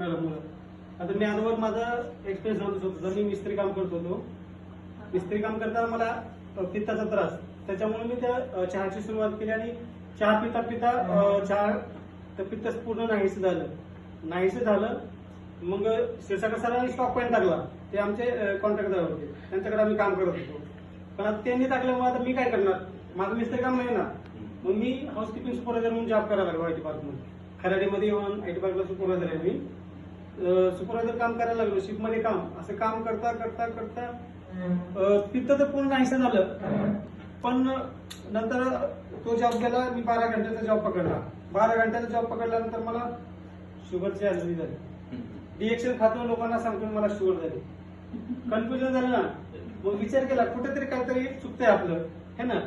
मॅडममुळे. आता मी आजवर माझा एक्सपिरियन्स सांगतो होतो. मी मिस्त्री काम करत होतो. मिस्त्री काम करताना मला पित्ताचा त्रास, त्याच्यामुळे मी त्या चहाची सुरुवात केली आणि चहा पिता पिता चहा पित्त पूर्ण नाहीसं झालं. मग क्षीरसागर सरांनी स्टॉक पॉईंट टाकला. ते आमचे कॉन्ट्रॅक्टर होते, त्यांच्याकडे आम्ही काम करत होतो. पण आता त्यांनी टाकल्यामुळे आता मी काय करणार, माझं मिस्त्री काम नाही ना. मग मी हाऊसकीपिंग सुपरवायझर म्हणून जॉब करायला लागलो आयटी पार्कमध्ये. खराडीमध्ये येऊन आयटी पार्कला सुपरवायझर आहे मी. सुपरवायझर काम करायला लागलो, शिपमध्ये काम. असं काम करता करता करता पित्त तर पूर्ण नाहीसं झालं. पण नंतर तो जॉब गेला. मी 12 घंट्याचा जॉब पकडला. 12 घंट्याचा जॉब पकडल्यानंतर मला शुगरची ऍलर्जी झाली. डिएक्शन खातो लोकांना सांगतो मला शुगर झाली. कन्फ्युजन झालं ना. मग विचार केला कुठेतरी काहीतरी चुकतंय आपलं, है ना.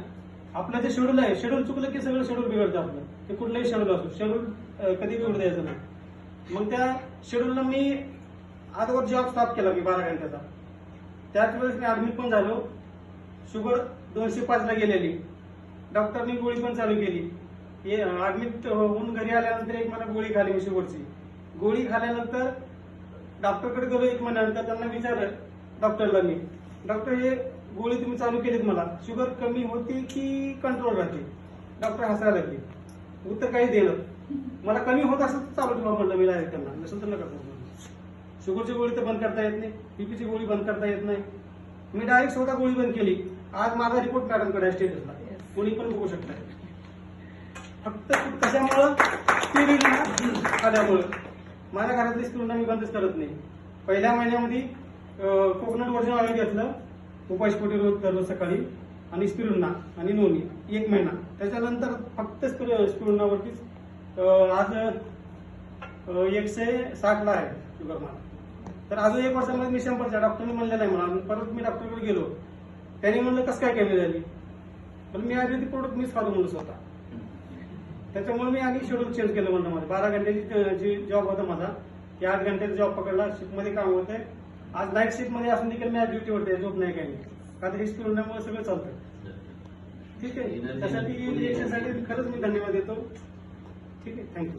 आपलं जे शेड्यूल आहे, शेड्यूल चुकलं की सगळं शेड्यूल बिघडतं आपलं. ते कुठलंही शेड्यूल असो, शेड्यूल कधी बिघडू द्यायचं नाही. मग त्या शेड्यूलला मी आजवर जॉब स्टॉप केला मी 12 घंट्याचा. त्याच वेळेस मी ऍडमिट पण झालो. शुगर 205 ला गेलेली. डॉक्टरनी गोळी पण चालू केली. ऍडमिट होऊन घरी आल्यानंतर 1 महिना गोळी खाली मी शुगरची. गोळी खाल्यानंतर डॉक्टरकडे गेलो 1 महिन्यानंतर. त्यांना विचारलं डॉक्टरला मी, डॉक्टर हे गोळी तुम्ही चालू केलीत, मला शुगर कमी होती की कंट्रोल राहते? डॉक्टर हसायला लागले. उत्तर काही दिलं. मला कमी होत असं चालू ठेवा म्हणलं मी डायरेक्ट त्यांना. नसेल तर नका करू. शुगरची गोळी तर बंद करता येत नाही, बीपीची गोळी बंद करता येत नाही. मी डायरेक्ट स्वतः गोळी बंद केली. आज माझा रिपोर्ट मॅडमकडे आहे स्टेटसला, कोणी पण बघू शकता. फक्त कशामुळं स्पिरुलिना खाल्यामुळं. माझ्या घरातली स्पिरुलिना मी बंदच करत नाही. पहिल्या महिन्यामध्ये कोकोनट वर्जन ऑइल घेतलं उपासपोटी रोज सकाळी, आणि स्पिरुलिना आणि नोनी 1 महिना. त्याच्यानंतर फक्त स्पिरुलिनावरतीच आज 160 ला आहे शुगर मला. तर अजून 1 वर्षामध्ये मी 100च्या. डॉक्टरने म्हणलं नाही मला. परत मी डॉक्टरकडे गेलो. त्यांनी म्हणलं कसं काय कमी झाली. पण मी आयुर्वेदिक प्रोडक्ट मीच खातो म्हणून स्वतः. त्याच्यामुळे मी आणि शेड्यूल चेंज केलं म्हणलं माझं. 12 घंट्याची जी जॉब होता माझा, की 8 घंट्याचा जॉब पकडला. शिफ्टमध्ये काम होते. आज नाईट शिफ्टमध्ये असून देखील मी आज ड्युटीवरती आहे, झोप नाही काही नाही. का तर हे स्पिरुलिनामुळे सगळं चालतं. ठीक आहे. त्यासाठी खरंच मी धन्यवाद देतो. ठीक आहे, थँक्यू.